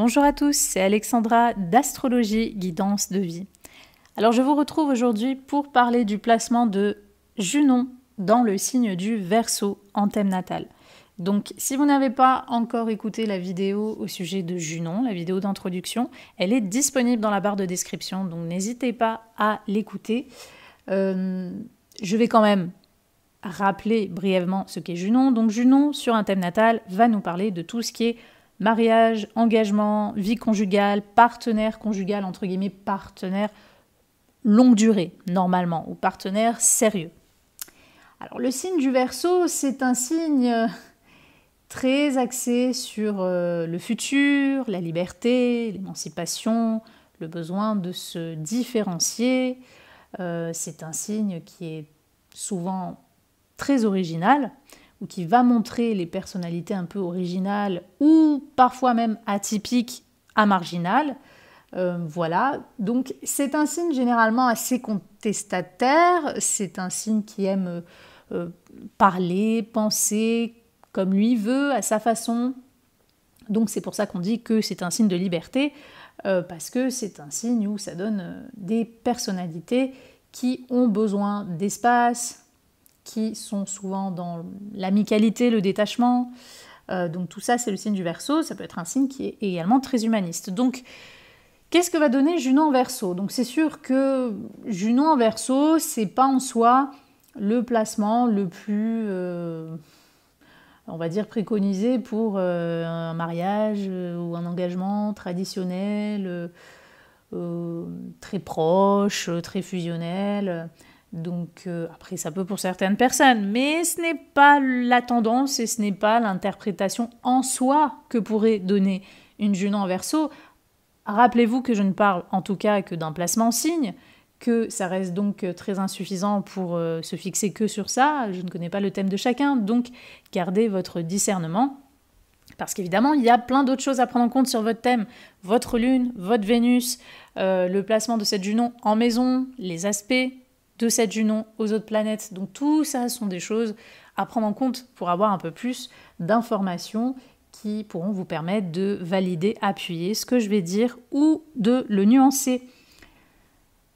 Bonjour à tous, c'est Alexandra d'Astrologie Guidance de Vie. Alors je vous retrouve aujourd'hui pour parler du placement de Junon dans le signe du Verseau en thème natal. Donc si vous n'avez pas encore écouté la vidéo au sujet de Junon, la vidéo d'introduction, elle est disponible dans la barre de description, donc n'hésitez pas à l'écouter. Je vais quand même rappeler brièvement ce qu'est Junon. Donc Junon, sur un thème natal, va nous parler de tout ce qui est mariage, engagement, vie conjugale, partenaire conjugal, entre guillemets, partenaire longue durée, normalement, ou partenaire sérieux. Alors, le signe du Verseau, c'est un signe très axé sur le futur, la liberté, l'émancipation, le besoin de se différencier. C'est un signe qui est souvent très original, ou qui va montrer les personnalités un peu originales ou parfois même atypiques à marginales. Voilà, donc c'est un signe généralement assez contestataire, c'est un signe qui aime parler, penser comme lui veut, à sa façon. Donc c'est pour ça qu'on dit que c'est un signe de liberté, parce que c'est un signe où ça donne des personnalités qui ont besoin d'espace, qui sont souvent dans l'amicalité, le détachement. Donc tout ça, c'est le signe du Verseau. Ça peut être un signe qui est également très humaniste. Donc, qu'est-ce que va donner Junon en Verseau? Donc c'est sûr que Junon en Verseau, c'est pas en soi le placement le plus, on va dire, préconisé pour un mariage ou un engagement traditionnel, très proche, très fusionnel. Donc après ça peut pour certaines personnes, mais ce n'est pas la tendance et ce n'est pas l'interprétation en soi que pourrait donner une Junon en Verseau. Rappelez-vous que je ne parle en tout cas que d'un placement en signe, que ça reste donc très insuffisant pour se fixer que sur ça. Je ne connais pas le thème de chacun, donc gardez votre discernement. Parce qu'évidemment, il y a plein d'autres choses à prendre en compte sur votre thème. Votre lune, votre Vénus, le placement de cette Junon en maison, les aspects de cette Junon aux autres planètes. Donc tout ça sont des choses à prendre en compte pour avoir un peu plus d'informations qui pourront vous permettre de valider, appuyer ce que je vais dire ou de le nuancer.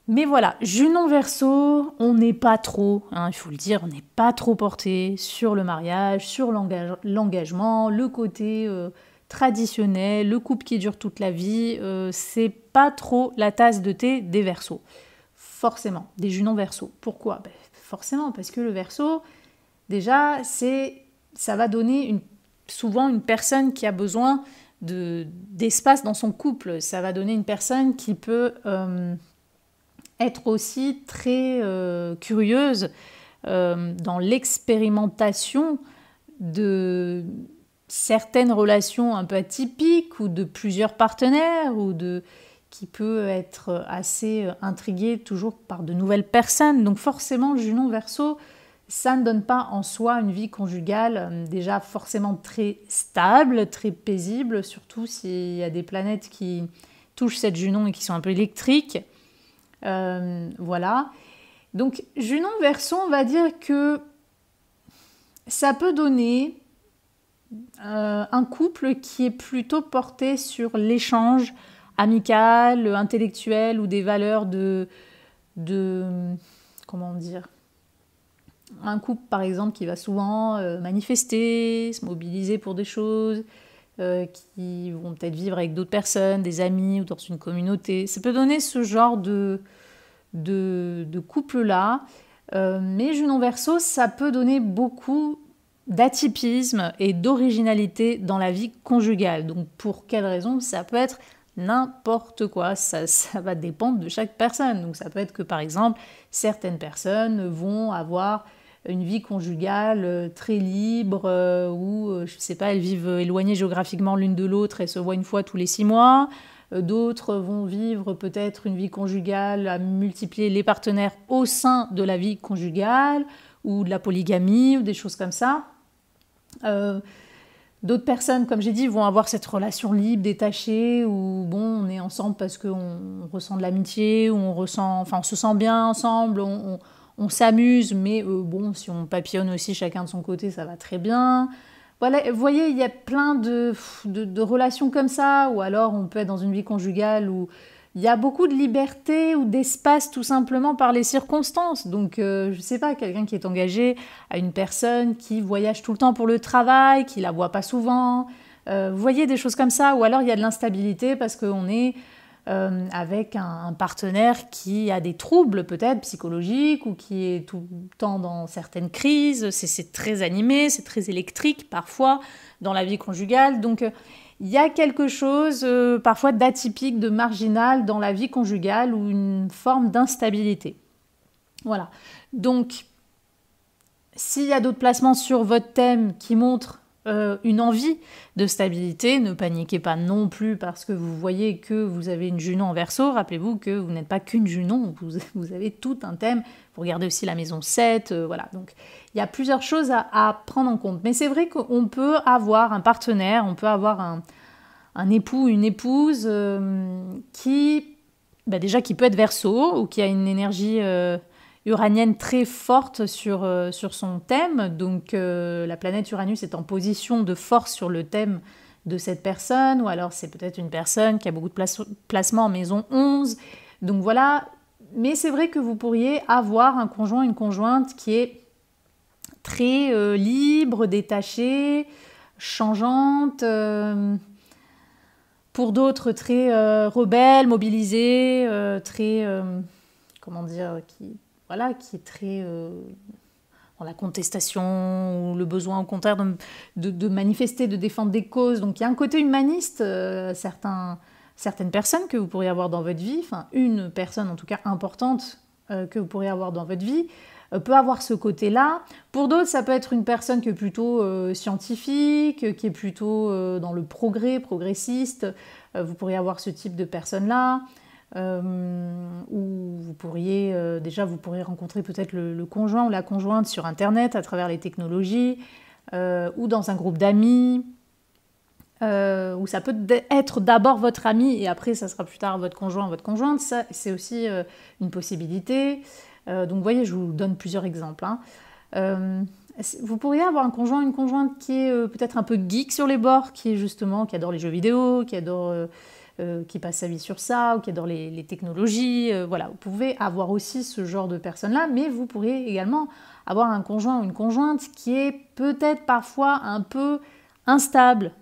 Mais voilà, Junon Verseau, on n'est pas trop, il faut le dire, on n'est pas trop porté sur le mariage, sur l'engagement, le côté traditionnel, le couple qui dure toute la vie, c'est pas trop la tasse de thé des Verseaux. Forcément, des Junons Verseau. Pourquoi? Forcément, parce que le Verseau, déjà, ça va donner souvent une personne qui a besoin d'espace dans son couple. Ça va donner une personne qui peut être aussi très curieuse dans l'expérimentation de certaines relations un peu atypiques ou de plusieurs partenaires ou qui peut être assez intrigué toujours par de nouvelles personnes. Donc forcément, Junon Verseau, ça ne donne pas en soi une vie conjugale déjà forcément très stable, très paisible, surtout s'il y a des planètes qui touchent cette Junon et qui sont un peu électriques. Voilà. Donc Junon Verseau, on va dire que ça peut donner un couple qui est plutôt porté sur l'échange amical, intellectuel ou des valeurs de comment dire, un couple par exemple qui va souvent manifester, se mobiliser pour des choses, qui vont peut-être vivre avec d'autres personnes, des amis ou dans une communauté. Ça peut donner ce genre de couple-là, mais Junon Verseau, ça peut donner beaucoup d'atypisme et d'originalité dans la vie conjugale. Donc pour quelle raison? Ça peut être n'importe quoi, ça va dépendre de chaque personne. Donc ça peut être que par exemple, certaines personnes vont avoir une vie conjugale très libre, où, je sais pas, elles vivent éloignées géographiquement l'une de l'autre et se voient une fois tous les 6 mois. D'autres vont vivre peut-être une vie conjugale à multiplier les partenaires au sein de la vie conjugale, ou de la polygamie, ou des choses comme ça. D'autres personnes, comme j'ai dit, vont avoir cette relation libre, détachée, où bon, on est ensemble parce qu'on ressent de l'amitié, où on se sent bien ensemble, on s'amuse, mais bon, si on papillonne aussi chacun de son côté, ça va très bien. voilà, vous voyez, il y a plein de relations comme ça, ou alors on peut être dans une vie conjugale où il y a beaucoup de liberté ou d'espace tout simplement par les circonstances. Donc, je sais pas, quelqu'un qui est engagé à une personne qui voyage tout le temps pour le travail, qui la voit pas souvent. Vous voyez des choses comme ça, ou alors il y a de l'instabilité parce qu'on est avec un partenaire qui a des troubles peut-être psychologiques ou qui est tout le temps dans certaines crises. C'est très animé, c'est très électrique parfois dans la vie conjugale. Donc il y a quelque chose parfois d'atypique, de marginal dans la vie conjugale ou une forme d'instabilité. Voilà. Donc s'il y a d'autres placements sur votre thème qui montrent une envie de stabilité, ne paniquez pas non plus parce que vous voyez que vous avez une Junon en Verseau. Rappelez-vous que vous n'êtes pas qu'une Junon, vous avez tout un thème. Vous regardez aussi la maison 7, voilà. Donc il y a plusieurs choses à prendre en compte. Mais c'est vrai qu'on peut avoir un partenaire, on peut avoir un époux, une épouse qui peut être Verseau ou qui a une énergie uranienne très forte sur son thème. Donc la planète Uranus est en position de force sur le thème de cette personne, ou alors c'est peut-être une personne qui a beaucoup de placements en maison 11. Donc voilà, mais c'est vrai que vous pourriez avoir un conjoint, une conjointe qui est très libre, détachée, changeante, pour d'autres très rebelle, mobilisée, très, comment dire, qui est très dans la contestation ou le besoin au contraire de manifester, de défendre des causes. Donc il y a un côté humaniste, certaines personnes que vous pourriez avoir dans votre vie, enfin une personne en tout cas importante que vous pourriez avoir dans votre vie, peut avoir ce côté-là. Pour d'autres, ça peut être une personne qui est plutôt scientifique, qui est plutôt dans le progrès, progressiste. Vous pourriez avoir ce type de personne-là. Où vous pourriez rencontrer peut-être le conjoint ou la conjointe sur Internet à travers les technologies, ou dans un groupe d'amis, où ça peut être d'abord votre ami et après ça sera plus tard votre conjoint, votre conjointe. Ça, c'est aussi une possibilité. Donc vous voyez, je vous donne plusieurs exemples. Vous pourriez avoir un conjoint, une conjointe qui est peut-être un peu geek sur les bords, qui adore les jeux vidéo, qui passe sa vie sur ça, ou qui adore les technologies. Voilà, vous pouvez avoir aussi ce genre de personnes-là, mais vous pourriez également avoir un conjoint ou une conjointe qui est peut-être parfois un peu instable,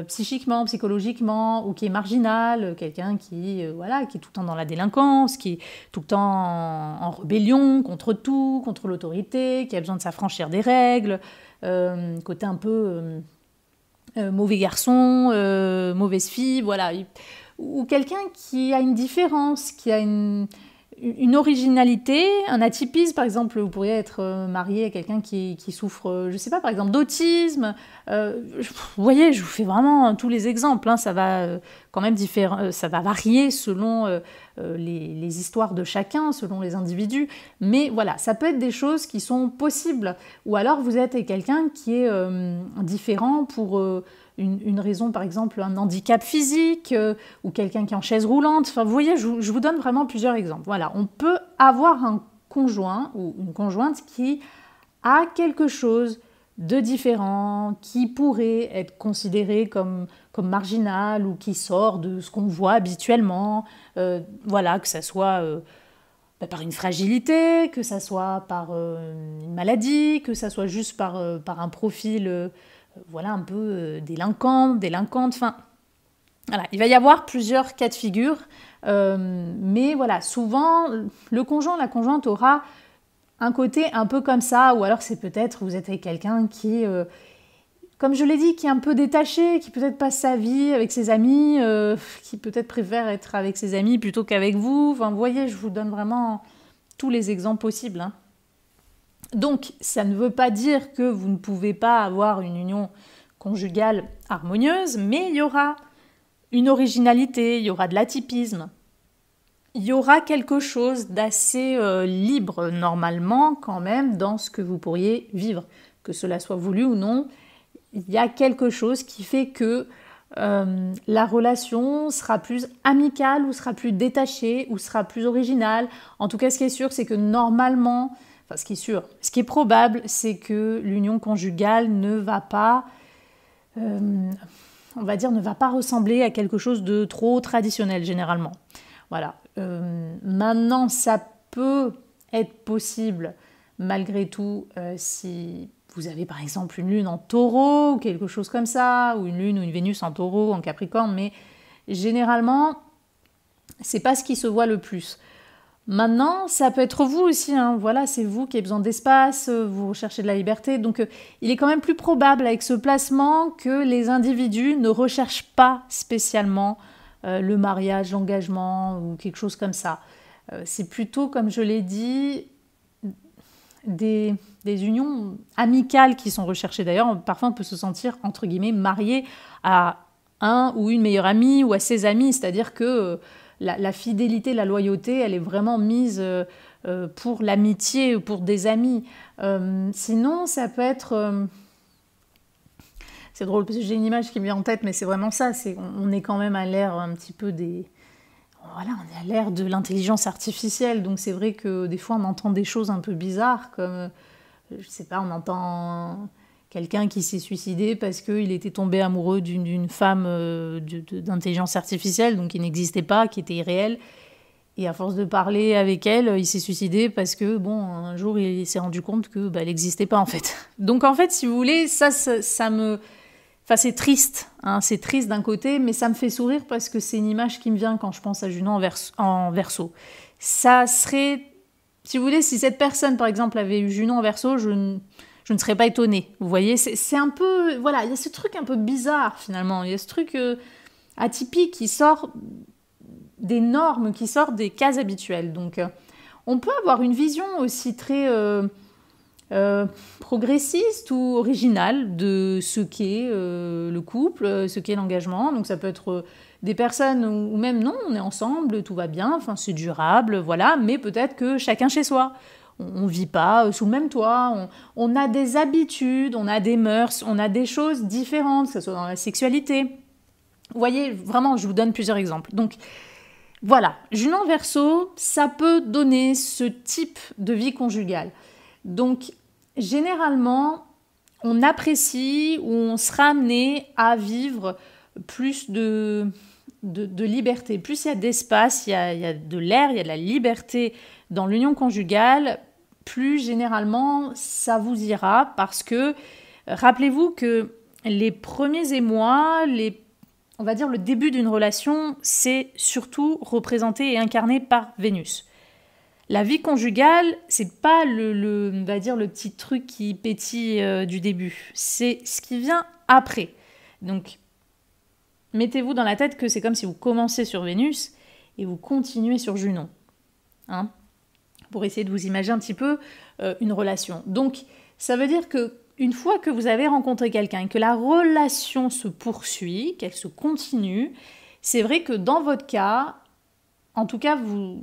psychiquement, psychologiquement, ou qui est marginal, quelqu'un qui est tout le temps dans la délinquance, qui est tout le temps en rébellion contre tout, contre l'autorité, qui a besoin de s'affranchir des règles, côté un peu mauvais garçon, mauvaise fille, voilà. Ou quelqu'un qui a une différence, qui a une originalité, un atypisme. Par exemple, vous pourriez être marié à quelqu'un qui souffre, je sais pas, par exemple, d'autisme. Vous voyez, je vous fais vraiment tous les exemples, hein, ça va quand même ça va varier selon les histoires de chacun, selon les individus. Mais voilà, ça peut être des choses qui sont possibles. Ou alors vous êtes quelqu'un qui est différent pour une raison, par exemple, un handicap physique, ou quelqu'un qui est en chaise roulante. Enfin, vous voyez, je vous donne vraiment plusieurs exemples. Voilà, on peut avoir un conjoint ou une conjointe qui a quelque chose de différent, qui pourrait être considéré comme marginal ou qui sort de ce qu'on voit habituellement. Voilà, que ça soit par une fragilité, que ça soit par une maladie, que ça soit juste par un profil un peu délinquante, enfin, voilà, il va y avoir plusieurs cas de figure, mais voilà, souvent, le conjoint, la conjointe aura un côté un peu comme ça, ou alors c'est peut-être, vous êtes avec quelqu'un qui, comme je l'ai dit, qui est un peu détaché, qui peut-être passe sa vie avec ses amis, qui peut-être préfère être avec ses amis plutôt qu'avec vous. Enfin, vous voyez, je vous donne vraiment tous les exemples possibles, hein. Donc, ça ne veut pas dire que vous ne pouvez pas avoir une union conjugale harmonieuse, mais il y aura une originalité, il y aura de l'atypisme. Il y aura quelque chose d'assez libre, normalement, quand même, dans ce que vous pourriez vivre. Que cela soit voulu ou non, il y a quelque chose qui fait que la relation sera plus amicale, ou sera plus détachée, ou sera plus originale. En tout cas, ce qui est sûr, c'est que normalement, enfin ce qui est sûr, ce qui est probable, c'est que l'union conjugale ne va pas, on va dire, ne va pas ressembler à quelque chose de trop traditionnel généralement. Voilà. Maintenant, ça peut être possible malgré tout si vous avez par exemple une lune en taureau ou quelque chose comme ça, ou une lune ou une Vénus en taureau, en capricorne, mais généralement, c'est pas ce qui se voit le plus. Maintenant, ça peut être vous aussi, hein. Voilà, c'est vous qui avez besoin d'espace, vous recherchez de la liberté, donc il est quand même plus probable avec ce placement que les individus ne recherchent pas spécialement le mariage, l'engagement ou quelque chose comme ça. C'est plutôt, comme je l'ai dit, des unions amicales qui sont recherchées. D'ailleurs, parfois on peut se sentir, entre guillemets, marié à un ou une meilleure amie ou à ses amis, c'est-à-dire que la fidélité, la loyauté, elle est vraiment mise pour l'amitié, pour des amis. Sinon, ça peut être... c'est drôle parce que j'ai une image qui me vient en tête, mais c'est vraiment ça. On est quand même à l'ère un petit peu des... Voilà, on est à l'ère de l'intelligence artificielle, donc c'est vrai que des fois on entend des choses un peu bizarres, comme, je sais pas, on entend quelqu'un qui s'est suicidé parce qu'il était tombé amoureux d'une femme d'intelligence artificielle, donc qui n'existait pas, qui était irréelle, et à force de parler avec elle, il s'est suicidé parce que, bon, un jour il s'est rendu compte que elle n'existait pas en fait. Donc en fait, si vous voulez, ça me... Enfin, c'est triste, hein, c'est triste d'un côté, mais ça me fait sourire parce que c'est une image qui me vient quand je pense à Junon en Verseau. Ça serait, si vous voulez, si cette personne, par exemple, avait eu Junon en Verseau, je ne serais pas étonnée. Vous voyez, c'est un peu, voilà, il y a ce truc un peu bizarre finalement. Il y a ce truc atypique qui sort des normes, qui sort des cases habituelles. Donc, on peut avoir une vision aussi très... progressiste ou originale de ce qu'est le couple, ce qu'est l'engagement. Donc ça peut être des personnes où même non, on est ensemble, tout va bien, enfin c'est durable, voilà, mais peut-être que chacun chez soi. On ne vit pas sous le même toit, on a des habitudes, on a des mœurs, on a des choses différentes, que ce soit dans la sexualité. Vous voyez, vraiment, je vous donne plusieurs exemples. Donc voilà, Junon Verseau, ça peut donner ce type de vie conjugale. Donc, généralement, on apprécie ou on sera amené à vivre plus de liberté. Plus il y a d'espace, il y a de l'air, il y a de la liberté dans l'union conjugale, plus généralement ça vous ira parce que rappelez-vous que les premiers émois, on va dire le début d'une relation, c'est surtout représenté et incarné par Vénus. La vie conjugale, c'est pas on va dire le petit truc qui pétille du début. C'est ce qui vient après. Donc, mettez-vous dans la tête que c'est comme si vous commencez sur Vénus et vous continuez sur Junon. Hein, pour essayer de vous imaginer un petit peu une relation. Donc, ça veut dire que une fois que vous avez rencontré quelqu'un et que la relation se poursuit, qu'elle se continue, c'est vrai que dans votre cas, en tout cas,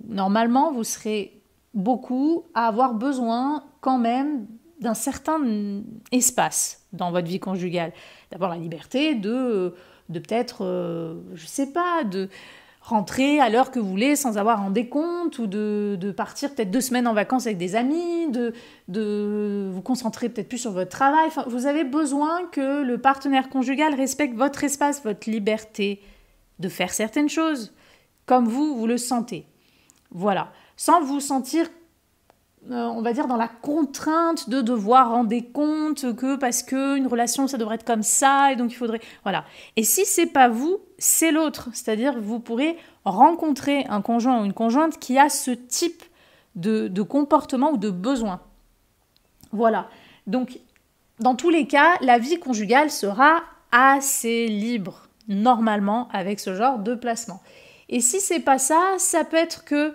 normalement, vous serez beaucoup à avoir besoin quand même d'un certain espace dans votre vie conjugale. D'avoir la liberté de peut-être, je ne sais pas, de rentrer à l'heure que vous voulez sans avoir à rendre des comptes ou de partir peut-être 2 semaines en vacances avec des amis, de vous concentrer peut-être plus sur votre travail. Enfin, vous avez besoin que le partenaire conjugal respecte votre espace, votre liberté de faire certaines choses comme vous le sentez. Voilà. Sans vous sentir, on va dire, dans la contrainte de devoir rendre des comptes, que parce qu'une relation, ça devrait être comme ça, et donc il faudrait... Voilà. Et si c'est pas vous, c'est l'autre. C'est-à-dire que vous pourrez rencontrer un conjoint ou une conjointe qui a ce type de comportement ou de besoin. Voilà. Donc, dans tous les cas, la vie conjugale sera assez libre, normalement, avec ce genre de placement. Et si c'est pas ça, ça peut être que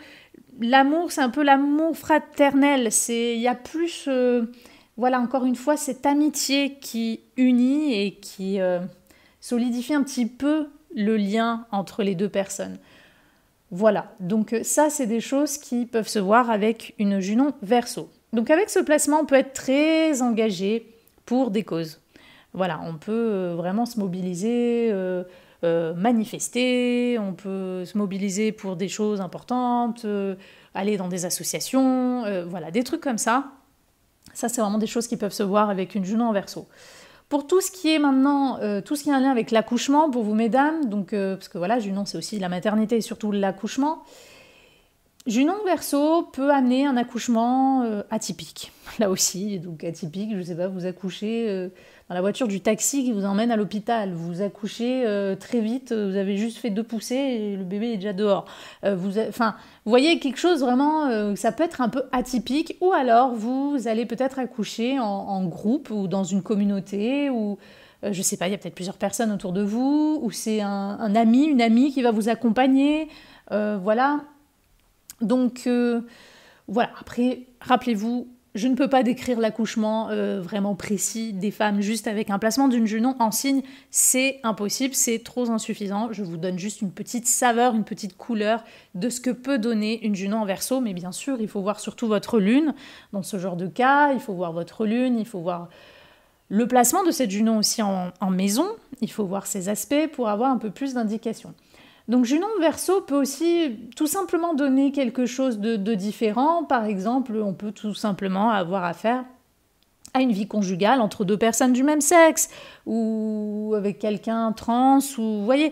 l'amour, c'est un peu l'amour fraternel. Il y a plus, voilà, encore une fois, cette amitié qui unit et qui solidifie un petit peu le lien entre les deux personnes. Voilà, donc ça, c'est des choses qui peuvent se voir avec une Junon Verseau. Donc avec ce placement, on peut être très engagé pour des causes. Voilà, on peut vraiment se mobiliser manifester, on peut se mobiliser pour des choses importantes, aller dans des associations, voilà, des trucs comme ça. Ça, c'est vraiment des choses qui peuvent se voir avec une Junon en Verseau. Pour tout ce qui est maintenant, tout ce qui a un lien avec l'accouchement, pour vous mesdames, donc, parce que voilà, Junon c'est aussi la maternité et surtout l'accouchement, Junon Verseau peut amener un accouchement atypique. Là aussi, donc atypique, je ne sais pas, vous accouchez dans la voiture du taxi qui vous emmène à l'hôpital. Vous accouchez très vite, vous avez juste fait 2 poussées et le bébé est déjà dehors. Vous voyez quelque chose vraiment, ça peut être un peu atypique. Ou alors, vous allez peut-être accoucher en groupe ou dans une communauté ou... je ne sais pas, il y a peut-être plusieurs personnes autour de vous, ou c'est un ami, une amie qui va vous accompagner. Voilà. Donc, voilà. Après, rappelez-vous, je ne peux pas décrire l'accouchement vraiment précis des femmes juste avec un placement d'une Junon en signe. C'est impossible, c'est trop insuffisant. Je vous donne juste une petite saveur, une petite couleur de ce que peut donner une Junon en Verseau. Mais bien sûr, il faut voir surtout votre lune. Dans ce genre de cas, il faut voir votre lune, il faut voir le placement de cette Junon aussi en maison. Il faut voir ses aspects pour avoir un peu plus d'indications. Donc Junon Verseau peut aussi tout simplement donner quelque chose de différent. Par exemple, on peut tout simplement avoir affaire à une vie conjugale entre 2 personnes du même sexe, ou avec quelqu'un trans, ou vous voyez,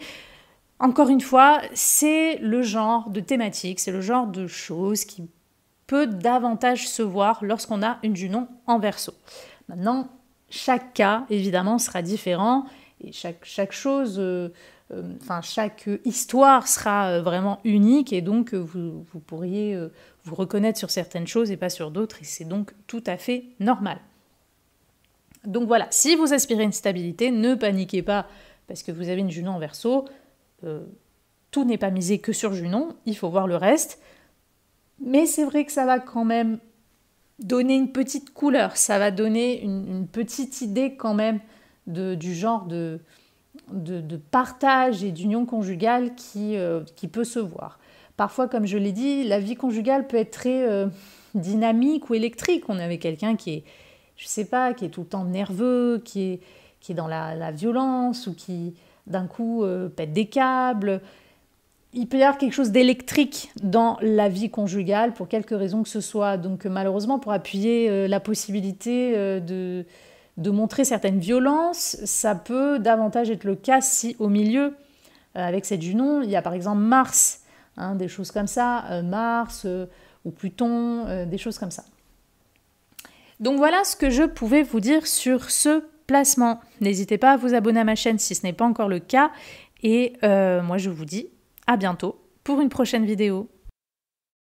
encore une fois, c'est le genre de thématique, c'est le genre de choses qui peut davantage se voir lorsqu'on a une Junon en Verseau. Maintenant, chaque cas, évidemment, sera différent, et chaque chose... chaque histoire sera vraiment unique et donc vous pourriez vous reconnaître sur certaines choses et pas sur d'autres et c'est donc tout à fait normal. Donc voilà, si vous aspirez à une stabilité, ne paniquez pas parce que vous avez une Junon en Verseau. Tout n'est pas misé que sur Junon, il faut voir le reste. Mais c'est vrai que ça va quand même donner une petite couleur, ça va donner une petite idée quand même du genre de partage et d'union conjugale qui peut se voir. Parfois, comme je l'ai dit, la vie conjugale peut être très dynamique ou électrique. On est avec quelqu'un qui est, je sais pas, qui est tout le temps nerveux, qui est dans la violence ou qui, d'un coup, pète des câbles. Il peut y avoir quelque chose d'électrique dans la vie conjugale pour quelque raison que ce soit. Donc, malheureusement, pour appuyer la possibilité de montrer certaines violences, ça peut davantage être le cas si au milieu, avec cette Junon, il y a par exemple Mars, des choses comme ça, Mars ou Pluton, des choses comme ça. Donc voilà ce que je pouvais vous dire sur ce placement. N'hésitez pas à vous abonner à ma chaîne si ce n'est pas encore le cas, et moi je vous dis à bientôt pour une prochaine vidéo.